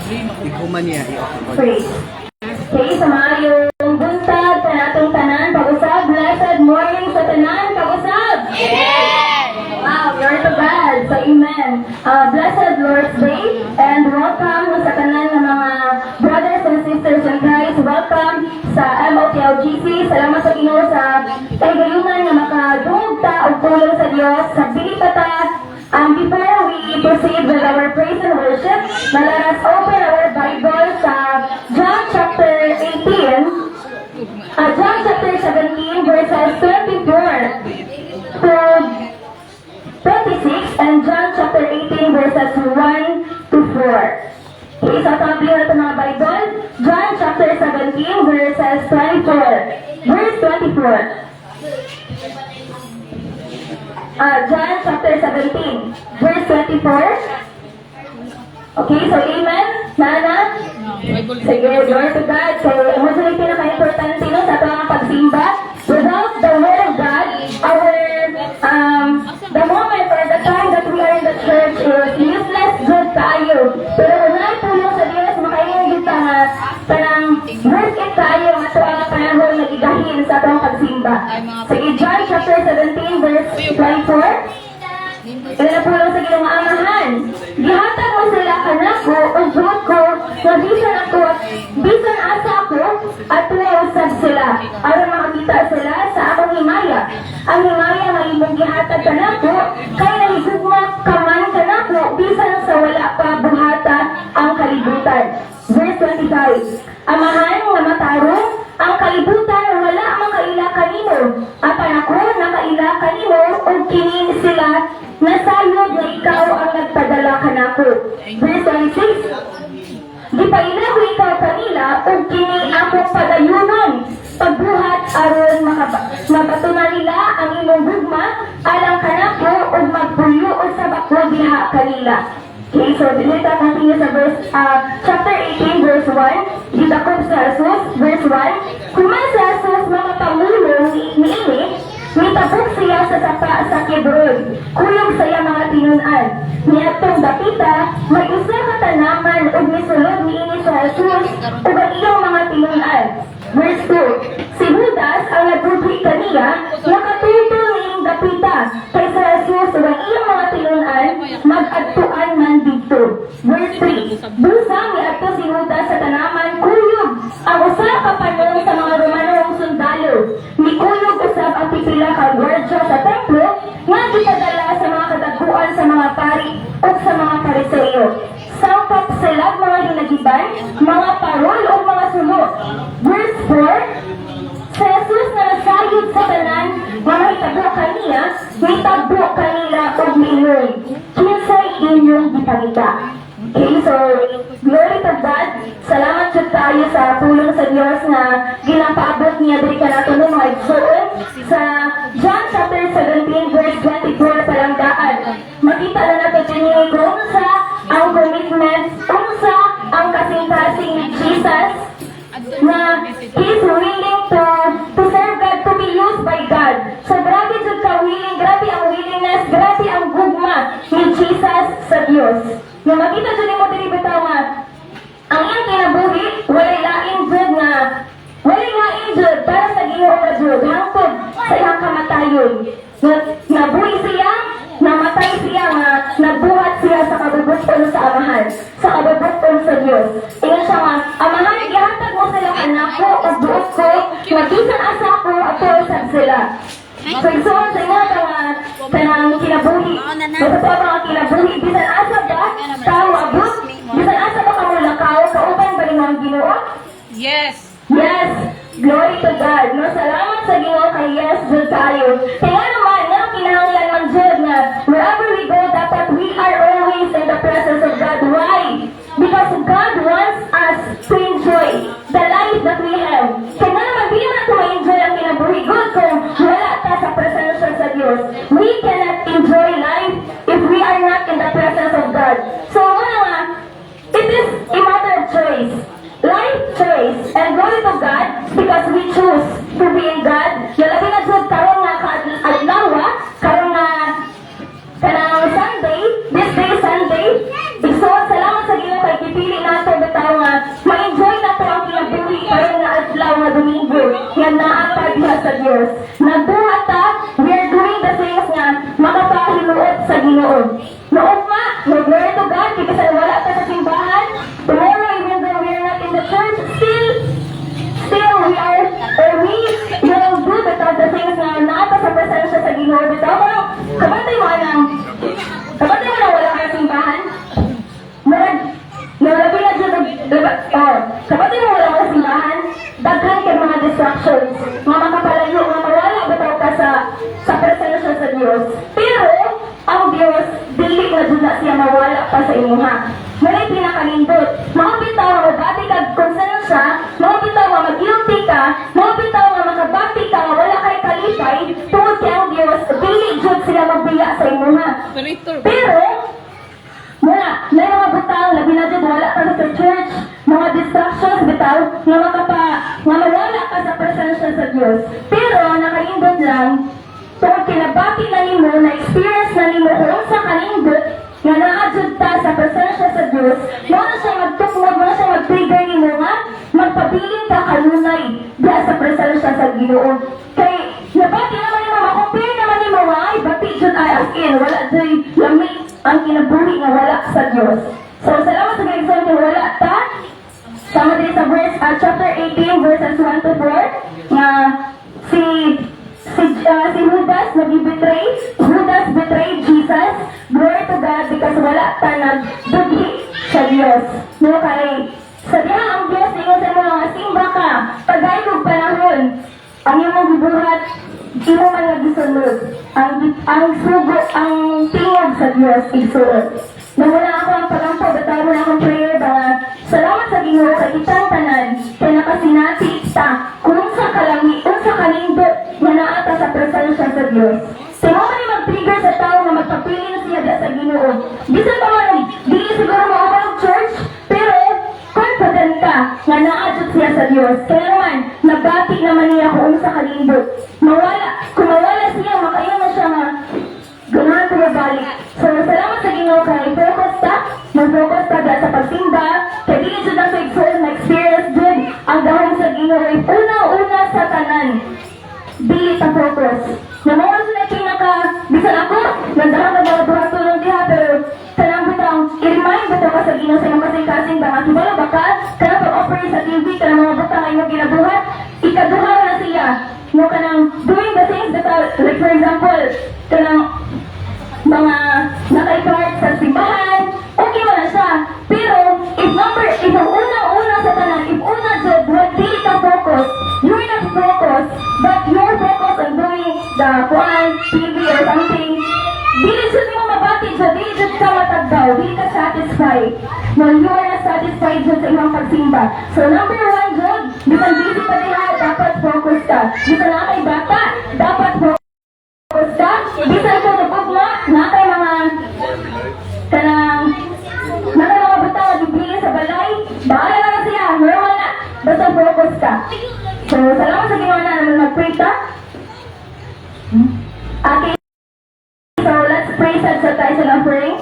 Ikuman niya. Praise. Okay, sa maayo buntag sa natong tanan pag-usab. Blessed morning sa tanan pag-usab. Amen. Wow, glory to God. So amen. Blessed Lord's Day and welcome sa tanan ng mga brothers and sisters in Christ. Welcome sa MOTLGC. Salamat sa Ginoo sa kayunan nga makadungta og tulong sa Dios sa bilipata. Before we proceed with our praise and worship, let us open our Bible sa John chapter 18, John chapter 17, verses 24 to 26, and John chapter 18, verses 1 to 4. Okay, so tabi na ito mga Bible, John chapter 17, verses 24, verse 24. John chapter 17, verse 24. Okay, so amen? Nana? Sige, glory to God. So, emotionally pinaka-importante no, sa ito ang pagsimba. Without the word of God, the moment or the time that we are in the church is useless good tayo. Pero kung tulong sa Diyos, makaingon kita na parang worth it tayo at ito ang panahon na igahin sa itong pagsimba. Sige, John chapter 17, verse 24. Pinapulong sa ginong amahan. Gihatag mo sila kanako o Diyos ko na bisan asa ko at tunausad sila. Aron makakita sila sa akong himaya. Ang himaya nga imong gihatag kanako kay nahigugma kaman kanako bisan sa wala pa buhata ang kalibutan. Verse 25. Amahan nga matarong ang kalibutan wala makaila kanimo. Apan ako nakaila kanimo ug kini sila nasayod na ikaw ang nagpadala kanako. Verse 26. Gipaila ko ikaw kanila ug kini ako padayunon pagbuhat aron mapatunan nila ang imong gugma alang kanako ug magpuyo sa bako diha kanila. Okay, so let's continue sa verse, chapter 18, verse 1. Dito ko sa Jesus, verse 1. Kuman sa Jesus, mga pamulong niini, nitabok siya sa sapa sa Kebron. Kulong saya mga tinunan. Niatong dapita, may isa ka tanaman o misulod niini sa Jesus o ang iyong mga tinunan. Verse 2. Si Judas ang nagbubuhi kaniya, nakatutol niing dapita. Kaysa Jesus o ang iyong mga tinunan, mag-agtuan man dito. Verse 3. Busa miadto si Judas sa tanaman kuyog. Ang usa ka panong sa mga Romanong sundalo. Mikuyog usab ang pipila ka gwardya sa templo nga gipadala sa mga kadaguan sa mga pari o sa mga Pariseo. Sangkap sila mga hinagiban, mga parol o mga sulo. Verse 4. Sa Jesus na nasayod sa tanan, mga hitabo kaniya, hitabo kanila o miinoy. Kinsay inyong gipangita. Okay, so, glory to God. Salamat siya tayo sa tulong sa Diyos na ginapaabot niya diri ka nato ng mga igsoon sa John chapter 17 verse 24 palangdaan. Makita na nato din kung sa ang commitment, kung sa ang kasing-kasing ni Jesus na He's willing to serve God, to be used by God. So grabe jud ka willing, grabe ang willingness, grabe ang gugma ni Jesus sa Diyos. Yung makita dyan mo dili bitaw nga, ang iyang kinabuhi, walay laing jud nga, walay laing jud para sa Ginoo nga jud, hangtod sa iyang kamatayon. Nabuhi siya, namatay siya nga, nabuhat siya sa kabubuton sa Amahan, sa kabubuton sa Diyos. Ingon siya nga, Amahan, ihatag mo sila anak ko o buot ko, magbisan asa ko at tuusad sila. So, isuon sa inyo kanang kinabuhi. So, sa mga kinabuhi, bisan asa ba, tao abot, bisan asa ba kamulakaw, kauban ba rin ang Ginoo? Yes. Yes! Glory to God! No, salamat sa Ginoo kay yes, Jud tayo. Kaya naman, na kinahanglan man Jud na wherever we go, dapat we are always in the presence of God. Why? Because God wants us to enjoy the life that we have. Kaya naman, di naman ito ma-enjoy ang kinabuhi. Good kung wala ta sa presensya sa Diyos. We cannot enjoy life if we are not in the presence of God. So, it is a matter of choice. Life choice. And glory to God because we choose to be in God. Nalabi na Jud karong nga adlaw, karong nga kanang Sunday, this day Sunday. So, salamat sa Ginoo kay pipili nato nga naatag niya sa Diyos. Nagbuhat ta, we are doing the things nga makapahinuot sa Ginoo. Noong ma, mag-glory to God, kasi wala pa sa simbahan. Tomorrow, even though we are not in the church, still we are, or we will do the things na naata sa presensya sa Ginoo. Bitaw mo, kabantay mo anang, kabantay mo na wala ka sa simbahan? Nalabi na dyan, kapatid mo wala ka sa simbahan, daghan ka mga distractions, mga makapalayo, mga mawala bitaw ka sa presensya sa Diyos. Pero, ang Diyos, dili na dyan na siya mawala pa sa imuha. May pinakalindot. Mga bitaw nga mabati ka konsensya, mga bitaw nga mag-guilty ka, mga bitaw nga makabati ka, wala kay kalipay, tungod kay ang Diyos, dili dyan sila magbiya sa imuha. Pero, wala, may mga butang, labi na dyan, wala ka sa church, mga distractions, bitaw, nga mawala ka sa presensya sa Diyos. Pero, nakalindot lang, tungkol kinabati na nimo, na-experience na nimo, kung sa kalindot, nga naadjud ta sa presensya sa Diyos, mo na siya magtukmod, mo na siya mag-trigger nimo nga, magpabiling ka kanunay, diya sa presensya sa Ginoo. Kay, nabati naman nimo, makumpare naman nimo, ay, bati dyan ay as in, wala dyan, lamig, ang kinabuhi nga wala sa Diyos. So, salamat sa mga example, wala ta. Sama din sa verse, chapter 18, verses 1 to 4, nga si Judas nag-betray, Judas betrayed Jesus, glory to God, because wala ta nagdudhi sa Diyos. No, kay, sa diha ang Diyos, ingon sa mga simba ka, pagay kong panahon, ang iyong gibuhat, di mo man nagisunod. Ang sugo, ang tingog sa Diyos, isuot. Namuna ako ang pagampo, bataw mo na akong prayer ba, salamat sa Ginoo sa kitang tanan, kaya nakasinati ta, kung sa kalami, kung sa kalindot, nga naata sa presensya sa Diyos. Kaya mo ni mag-trigger sa tao na magpapili na siya sa Ginoo. Bisan pa man, di siguro mo church, pero confident ka nga naadjud siya sa Diyos. Kaya naman, nabati naman niya kung sa kalindot. Kung mawala siya, makayon na siya nga, ganahan ko mabalik. So, salamat sa Ginoo kay focus ta, mag-focus ta sa pagsimba, kaya di dyan ang na-experience dyan, ang dahon sa Ginoo ay una-una sa tanan. Dili ta focus. Naman sa pinaka, bisan ako, nandahan na mga buhato ng diha, pero kanang bitang, i-remind ba ka sa Ginoo sa iyong kasing-kasing ba, matibala ba ka, kanang pag-operate sa TV, kanang mga butang ay mo ginabuhat, ikaduha na siya. No, kanang doing the things that are, like for example, kanang mga naka-part sa simbahan, okay mo na siya. Pero, if ang unang-una sa tanan, if una job, what dili ka focus, you're not focused, but you're focused on doing the one, TV or something, dili siya mo mabati siya, dili siya ka matagdaw, dili ka satisfied. No, you are not satisfied dyan sa imang pagsimba. So, number one job, bisan busy pa din dapat focus ka. Bisan na kay bata, dapat focus ka. Bisan ko nagpugma, na kay mga mga bata, bibili sa balay, bahala na siya, normal na. Basta focus ka. So, salamat sa ginawa na naman mag-pray ka. Okay. So, let's pray sa tayo sa offering.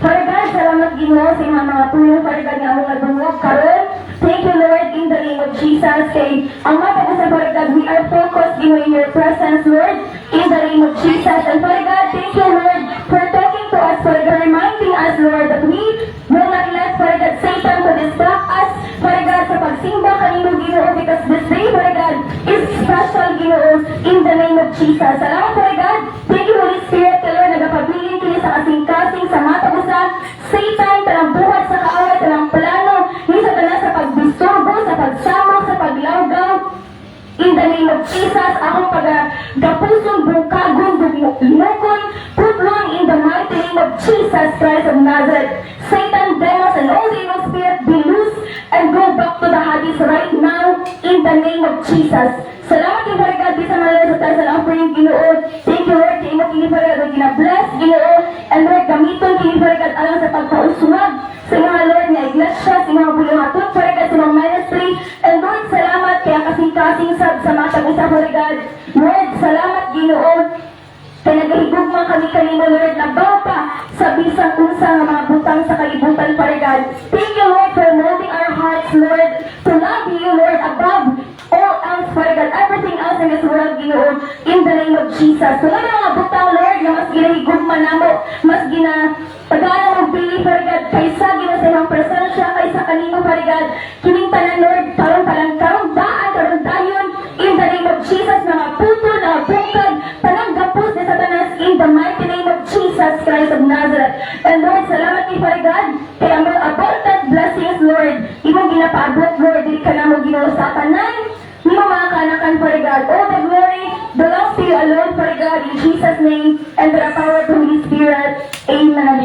Father God, salamat Ginoo sa imong mga tulong, Father God, nga among nadungog karon. Thank you, Lord, in the name of Jesus. Kay ang mata ko sa Father God, we are focused in your presence, Lord, in the name of Jesus. And Father God, thank you, Lord, for talking to us, Father God, reminding us, Lord, that we will not let, Father God, Satan to distract us, Father God, sa pagsimba kanino Ginoo, because this day, Father God, is special, Ginoo, in the name of Jesus. Salamat, Father God. Thank you, Holy Spirit, Lord, nagapabiling kini sa kasing-kasing, sa mata ko sa Satan, tanang buhat sa kaaway, tanang plano, ni sa tanan sa pagdisturbo, sa pagsamok, sa paglawgaw. In the name of Jesus, akong pag-gapusong, bungkagon, lumukon, putlon, in the mighty name of Jesus Christ of Nazareth. Satan, demons, and all the evil spirit be loose and go back to the Hades right now, in the name of Jesus. Salamat yung Father God, bisa malala sa tayo sa offering, Ginoo. Thank you, Lord, kay imo kini Father God, gina-bless, Ginoo, and Lord, gamiton kini Father God, alang sa pagpauswag sa mga Lord na iglesia, sa mga buluhaton, Father God, sa mga ministry, and Lord, salamat kaya kasing-kasing sa matag isa, Father God. Lord, salamat, Ginoo, kaya nagahigugma kami kanino, Lord, na bawpa sa bisang unsa nga mga butang sa kalibutan, Father God. Thank you, Lord, for molding our hearts, Lord, to love you, Lord, above all else, Father God, Jesus. So, ano mga butang, Lord, na mas ginahigugman na mo, mas Tagalan mo bili, Father God, kaysa ginasayang presensya, kaysa kanino, Father God, kining tanan, Lord, karong daan, karong dayon, in the name of Jesus, na maputo, na mabukad, tanang gapos ni Satanas, in the mighty name of Jesus Christ of Nazareth. And Lord, salamat ni Father God, kaya mo abundant blessings, Lord, imong ginapaabot, Lord, di ka na mo ginoo sa tanan, ni mga kanakan, Father God. All the glory belongs to you alone, Father God, in Jesus' name, and to the power of the Holy Spirit. Amen.